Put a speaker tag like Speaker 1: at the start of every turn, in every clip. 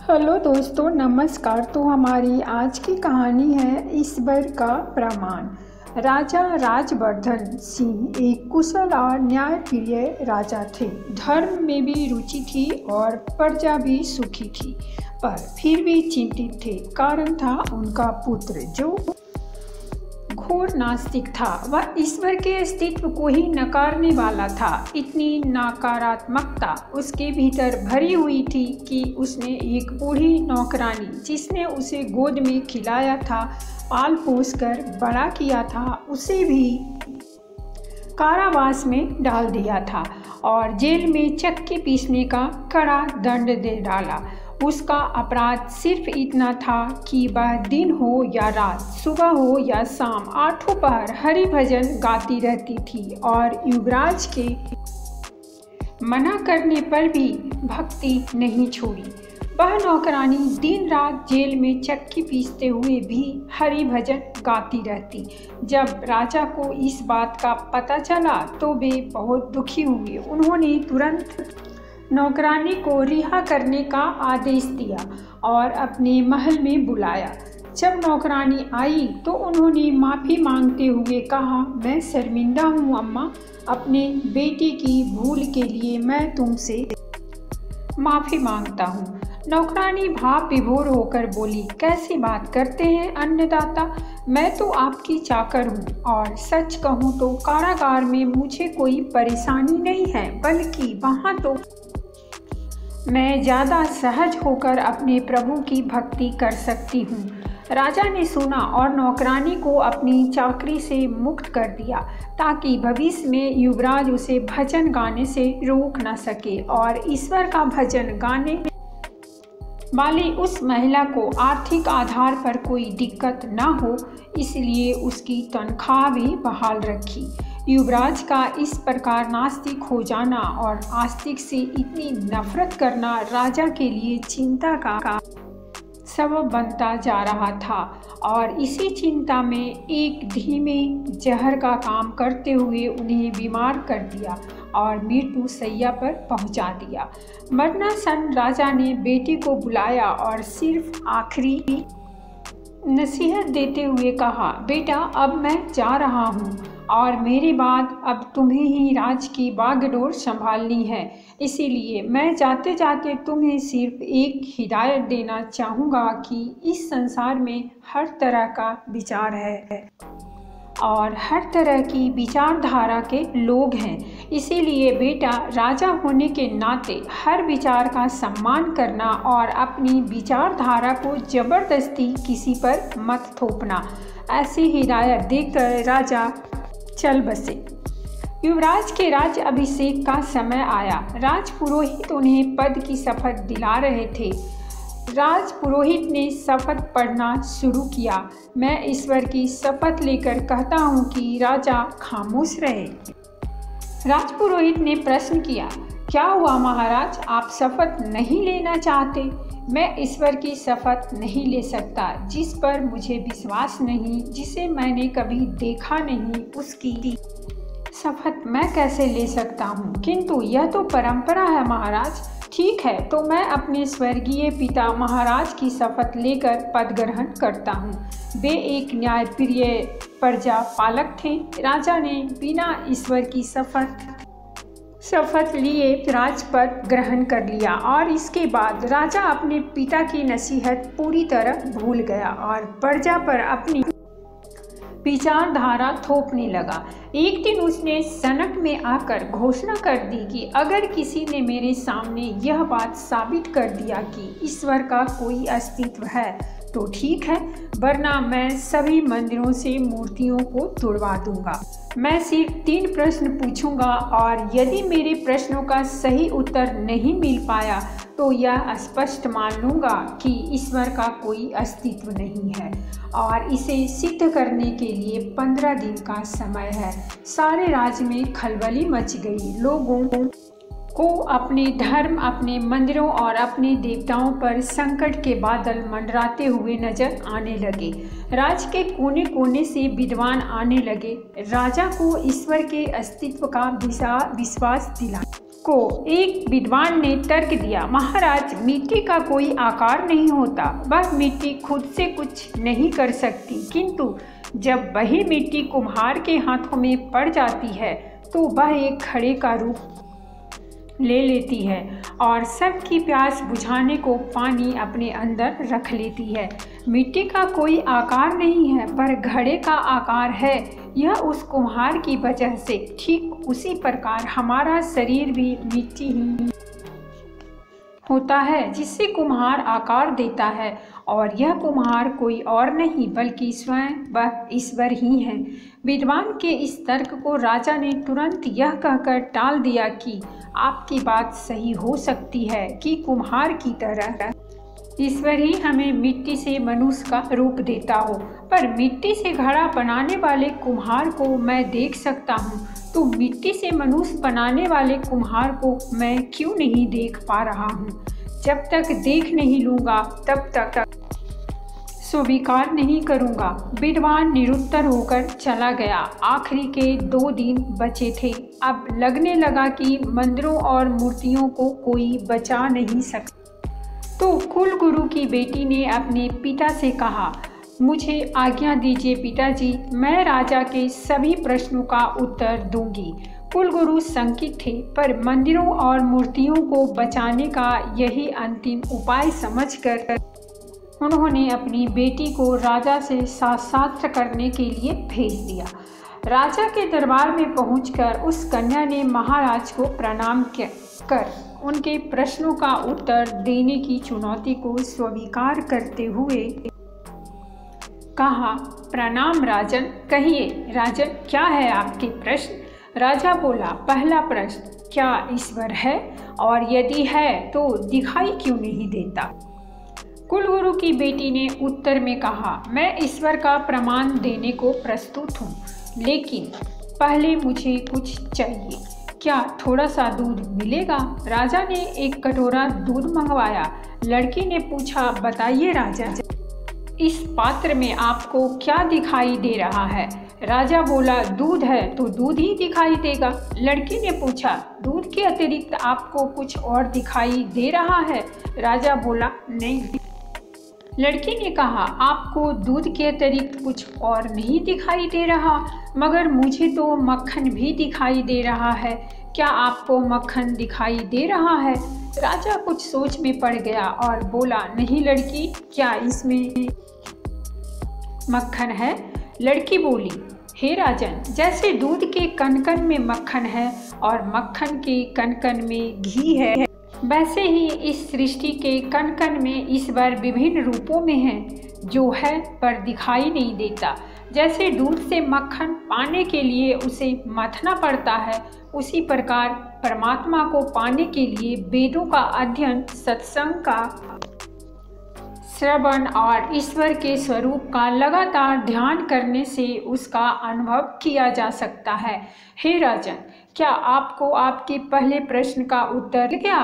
Speaker 1: Hello दोस्तों, नमस्कार। तो हमारी आज की कहानी है ईश्वर का प्रमाण। राजा राजवर्धन सिंह एक कुशल और न्यायप्रिय राजा थे। धर्म में भी रुचि थी और प्रजा भी सुखी थी, पर फिर भी चिंतित थे। कारण था उनका पुत्र जो घोर नास्तिक था। वह ईश्वर के अस्तित्व को ही नकारने वाला था। इतनी नकारात्मकता उसके भीतर भरी हुई थी कि उसने एक बूढ़ी नौकरानी, जिसने उसे गोद में खिलाया था, पाल पोस कर बड़ा किया था, उसे भी कारावास में डाल दिया था और जेल में चक्की पीसने का कड़ा दंड दे डाला। उसका अपराध सिर्फ इतना था कि वह दिन हो या रात, सुबह हो या शाम, आठों पहर हरि भजन गाती रहती थी और युवराज के मना करने पर भी भक्ति नहीं छोड़ी। वह नौकरानी दिन रात जेल में चक्की पीसते हुए भी हरि भजन गाती रहती। जब राजा को इस बात का पता चला तो वे बहुत दुखी हुए। उन्होंने तुरंत नौकरानी को रिहा करने का आदेश दिया और अपने महल में बुलाया। जब नौकरानी आई तो उन्होंने माफ़ी मांगते हुए कहा, मैं शर्मिंदा हूँ अम्मा, अपने बेटे की भूल के लिए मैं तुमसे माफ़ी मांगता हूँ। नौकरानी भाव विभोर होकर बोली, कैसी बात करते हैं अन्नदाता, मैं तो आपकी चाकर हूँ और सच कहूँ तो कारागार में मुझे कोई परेशानी नहीं है, बल्कि वहाँ तो मैं ज़्यादा सहज होकर अपने प्रभु की भक्ति कर सकती हूँ। राजा ने सुना और नौकरानी को अपनी चाकरी से मुक्त कर दिया ताकि भविष्य में युवराज उसे भजन गाने से रोक न सके और ईश्वर का भजन गाने वाली उस महिला को आर्थिक आधार पर कोई दिक्कत न हो, इसलिए उसकी तनख्वाह भी बहाल रखी। युवराज का इस प्रकार नास्तिक हो जाना और आस्तिक से इतनी नफरत करना राजा के लिए चिंता का सबब बनता जा रहा था और इसी चिंता में एक धीमे जहर का काम करते हुए उन्हें बीमार कर दिया और मृत्यु शैया पर पहुंचा दिया। मरणासन राजा ने बेटी को बुलाया और सिर्फ आखिरी नसीहत देते हुए कहा, बेटा अब मैं जा रहा हूँ और मेरे बाद अब तुम्हें ही राज की बागडोर संभालनी है। इसीलिए मैं जाते जाते तुम्हें सिर्फ एक हिदायत देना चाहूँगा कि इस संसार में हर तरह का विचार है और हर तरह की विचारधारा के लोग हैं। इसीलिए बेटा, राजा होने के नाते हर विचार का सम्मान करना और अपनी विचारधारा को जबरदस्ती किसी पर मत थोपना। ऐसी हिदायत देकर राजा चल बसे। युवराज के राज्य अभिषेक का समय आया। राजपुरोहित उन्हें पद की शपथ दिला रहे थे। राजपुरोहित ने शपथ पढ़ना शुरू किया। मैं ईश्वर की शपथ लेकर कहता हूँ कि राजा खामोश रहे। राजपुरोहित ने प्रश्न किया, क्या हुआ महाराज, आप शपथ नहीं लेना चाहते? मैं ईश्वर की शपथ नहीं ले सकता जिस पर मुझे विश्वास नहीं, जिसे मैंने कभी देखा नहीं, उसकी शपथ मैं कैसे ले सकता हूँ? किंतु यह तो परंपरा है महाराज। ठीक है, तो मैं अपने स्वर्गीय पिता महाराज की शपथ लेकर पद ग्रहण करता हूँ। वे एक न्यायप्रिय प्रजा पालक थे। राजा ने बिना ईश्वर की शपथ लिए राजपद ग्रहण कर लिया और इसके बाद राजा अपने पिता की नसीहत पूरी तरह भूल गया और प्रजा पर अपनी विचारधारा थोपने लगा। एक दिन उसने सनक में आकर घोषणा कर दी कि अगर किसी ने मेरे सामने यह बात साबित कर दिया कि ईश्वर का कोई अस्तित्व है तो ठीक है, वरना मैं सभी मंदिरों से मूर्तियों को तोड़वा दूंगा। मैं सिर्फ 3 प्रश्न पूछूंगा और यदि मेरे प्रश्नों का सही उत्तर नहीं मिल पाया तो यह स्पष्ट मान लूँगा कि ईश्वर का कोई अस्तित्व नहीं है और इसे सिद्ध करने के लिए 15 दिन का समय है। सारे राज्य में खलबली मच गई। लोगों को अपने धर्म, अपने मंदिरों और अपने देवताओं पर संकट के बादल मंडराते हुए नजर आने लगे। राज्य के कोने कोने से विद्वान आने लगे। राजा को ईश्वर के अस्तित्व का विश्वास दिला को एक विद्वान ने तर्क दिया, महाराज, मिट्टी का कोई आकार नहीं होता, वह मिट्टी खुद से कुछ नहीं कर सकती, किंतु जब वही मिट्टी कुम्हार के हाथों में पड़ जाती है तो वह एक घड़े का रूप ले लेती है और सबकी प्यास बुझाने को पानी अपने अंदर रख लेती है। मिट्टी का कोई आकार नहीं है पर घड़े का आकार है, यह उस कुम्हार की वजह से। ठीक उसी प्रकार हमारा शरीर भी मिट्टी ही होता है जिससे कुम्हार आकार देता है, और यह कुम्हार कोई और नहीं बल्कि स्वयं वह ईश्वर ही है। विद्वान के इस तर्क को राजा ने तुरंत यह कहकर टाल दिया कि आपकी बात सही हो सकती है कि कुम्हार की तरह ईश्वर ही हमें मिट्टी से मनुष्य का रूप देता हो, पर मिट्टी से घड़ा बनाने वाले कुम्हार को मैं देख सकता हूँ, तो मिट्टी से मनुष्य बनाने वाले कुम्हार को मैं क्यों नहीं देख पा रहा हूँ? जब तक देख नहीं लूँगा तब तक स्वीकार नहीं करूँगा। विद्वान निरुत्तर होकर चला गया। आखिरी के 2 दिन बचे थे। अब लगने लगा कि मंदिरों और मूर्तियों को कोई बचा नहीं सकता। तो कुल गुरु की बेटी ने अपने पिता से कहा, मुझे आज्ञा दीजिए पिताजी, मैं राजा के सभी प्रश्नों का उत्तर दूंगी। कुलगुरु शंकित थे, पर मंदिरों और मूर्तियों को बचाने का यही अंतिम उपाय समझकर उन्होंने अपनी बेटी को राजा से साक्षात्कार करने के लिए भेज दिया। राजा के दरबार में पहुंचकर उस कन्या ने महाराज को प्रणाम कर उनके प्रश्नों का उत्तर देने की चुनौती को स्वीकार करते हुए कहा, प्रणाम राजन, कहिए राजन, क्या है आपके प्रश्न? राजा बोला, पहला प्रश्न, क्या ईश्वर है, और यदि है तो दिखाई क्यों नहीं देता? कुलगुरु की बेटी ने उत्तर में कहा, मैं ईश्वर का प्रमाण देने को प्रस्तुत हूँ, लेकिन पहले मुझे कुछ चाहिए। क्या थोड़ा सा दूध मिलेगा? राजा ने एक कटोरा दूध मंगवाया। लड़की ने पूछा, बताइए राजा, इस पात्र में आपको क्या दिखाई दे रहा है? राजा बोला, दूध है तो दूध ही दिखाई देगा। लड़की ने पूछा, दूध के अतिरिक्त आपको कुछ और दिखाई दे रहा है? राजा बोला, नहीं। लड़की ने कहा, आपको दूध के अतिरिक्त कुछ और नहीं दिखाई दे रहा, मगर मुझे तो मक्खन भी दिखाई दे रहा है। क्या आपको मक्खन दिखाई दे रहा है? राजा कुछ सोच में पड़ गया और बोला, नहीं लड़की, क्या इसमें मक्खन है? लड़की बोली, हे राजन, जैसे दूध के कण-कण में मक्खन है और मक्खन के कण-कण में घी है, वैसे ही इस सृष्टि के कण-कण में ईश्वर विभिन्न रूपों में है, जो है पर दिखाई नहीं देता। जैसे दूध से मक्खन पाने के लिए उसे मथना पड़ता है, उसी प्रकार परमात्मा को पाने के लिए वेदों का अध्ययन, सत्संग का श्रवण और ईश्वर के स्वरूप का लगातार ध्यान करने से उसका अनुभव किया जा सकता है। हे राजन, क्या आपको आपके पहले प्रश्न का उत्तर मिल गया?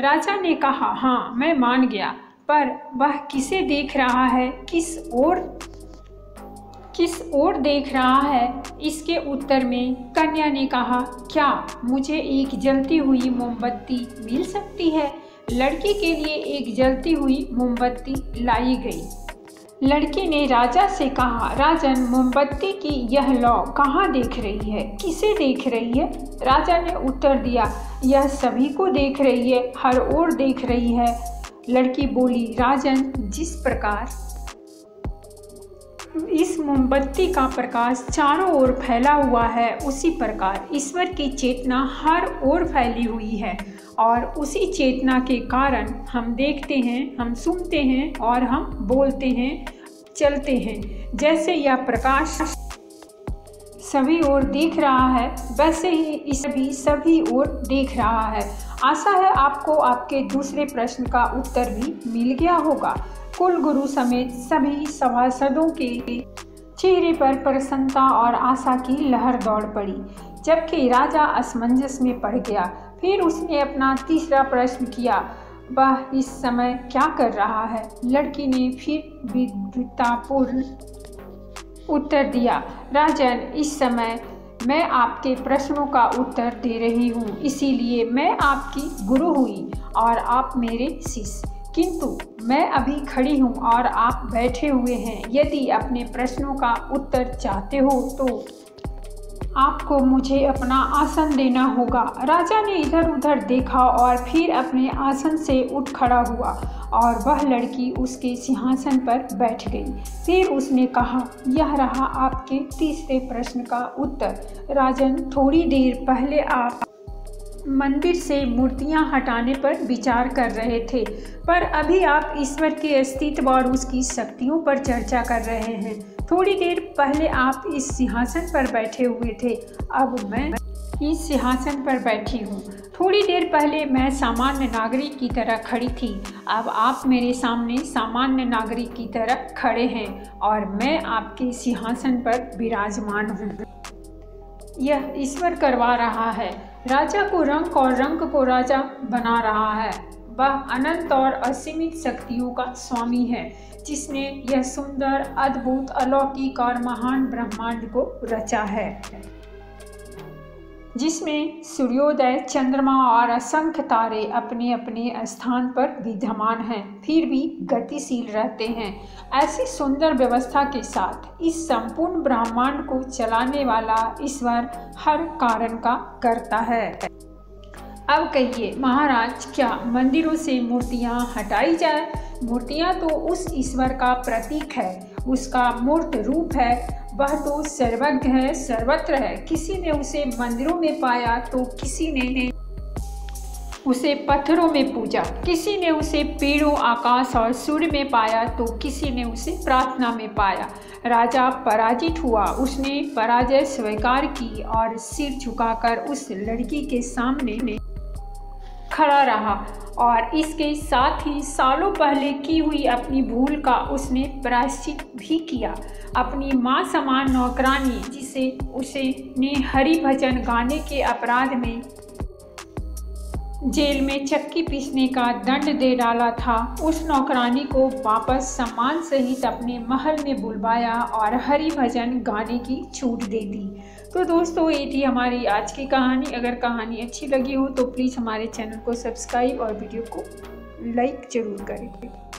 Speaker 1: राजा ने कहा, हाँ, मैं मान गया, पर वह किसे देख रहा है, किस ओर देख रहा है? इसके उत्तर में कन्या ने कहा, क्या मुझे एक जलती हुई मोमबत्ती मिल सकती है? लड़की के लिए एक जलती हुई मोमबत्ती लाई गई। लड़की ने राजा से कहा, राजन, मोमबत्ती की यह लौ कहाँ देख रही है, किसे देख रही है? राजा ने उत्तर दिया, यह सभी को देख रही है, हर ओर देख रही है। लड़की बोली, राजन, जिस प्रकार इस मोमबत्ती का प्रकाश चारों ओर फैला हुआ है, उसी प्रकार ईश्वर की चेतना हर ओर फैली हुई है, और उसी चेतना के कारण हम देखते हैं, हम सुनते हैं और हम बोलते हैं, चलते हैं। जैसे यह प्रकाश सभी ओर देख रहा है, वैसे ही इस भी सभी ओर देख रहा है। आशा है आपको आपके दूसरे प्रश्न का उत्तर भी मिल गया होगा। कुलगुरु समेत सभी सभासदों के चेहरे पर प्रसन्नता और आशा की लहर दौड़ पड़ी, जबकि राजा असमंजस में पड़ गया। फिर उसने अपना तीसरा प्रश्न किया, वह इस समय क्या कर रहा है? लड़की ने फिर विद्वतापूर्ण उत्तर दिया, राजन, इस समय मैं आपके प्रश्नों का उत्तर दे रही हूँ, इसीलिए मैं आपकी गुरु हुई और आप मेरे शिष्य। किंतु मैं अभी खड़ी हूँ और आप बैठे हुए हैं। यदि अपने प्रश्नों का उत्तर चाहते हो तो आपको मुझे अपना आसन देना होगा। राजा ने इधर उधर देखा और फिर अपने आसन से उठ खड़ा हुआ और वह लड़की उसके सिंहासन पर बैठ गई। फिर उसने कहा, यह रहा आपके तीसरे प्रश्न का उत्तर। राजन, थोड़ी देर पहले आप मंदिर से मूर्तियां हटाने पर विचार कर रहे थे, पर अभी आप ईश्वर के अस्तित्व और उसकी शक्तियों पर चर्चा कर रहे हैं। थोड़ी देर पहले आप इस सिंहासन पर बैठे हुए थे, अब मैं इस सिंहासन पर बैठी हूँ। थोड़ी देर पहले मैं सामान्य नागरिक की तरह खड़ी थी, अब आप मेरे सामने सामान्य नागरिक की तरह खड़े हैं और मैं आपके सिंहासन पर विराजमान हूँ। यह ईश्वर करवा रहा है। राजा को रंग और रंग को राजा बना रहा है। वह अनंत और असीमित शक्तियों का स्वामी है, जिसने यह सुंदर, अद्भुत, अलौकिक और महान ब्रह्मांड को रचा है, जिसमें सूर्योदय, चंद्रमा और असंख्य तारे अपने अपने स्थान पर विद्यमान हैं, फिर भी गतिशील रहते हैं। ऐसी सुंदर व्यवस्था के साथ इस संपूर्ण ब्रह्मांड को चलाने वाला ईश्वर हर कारण का कर्ता है। अब कहिए महाराज, क्या मंदिरों से मूर्तियां हटाई जाए? मूर्तियां तो उस ईश्वर का प्रतीक है, उसका मूर्त रूप है। वह तो सर्वज्ञ है, सर्वत्र है। किसी ने उसे मंदिरों में पाया तो किसी ने उसे पत्थरों में पूजा, किसी ने उसे पेड़ों, आकाश और सूर्य में पाया तो किसी ने उसे प्रार्थना में पाया। राजा पराजित हुआ, उसने पराजय स्वीकार की और सिर झुकाकर उस लड़की के सामने खड़ा रहा और इसके साथ ही सालों पहले की हुई अपनी भूल का उसने प्रायश्चित भी किया। अपनी माँ समान नौकरानी, जिसे उसने हरि भजन गाने के अपराध में जेल में चक्की पीसने का दंड दे डाला था, उस नौकरानी को वापस सम्मान सहित अपने महल में बुलवाया और हरि भजन गाने की छूट दे दी। तो दोस्तों, ये थी हमारी आज की कहानी। अगर कहानी अच्छी लगी हो तो प्लीज़ हमारे चैनल को सब्सक्राइब और वीडियो को लाइक ज़रूर करें।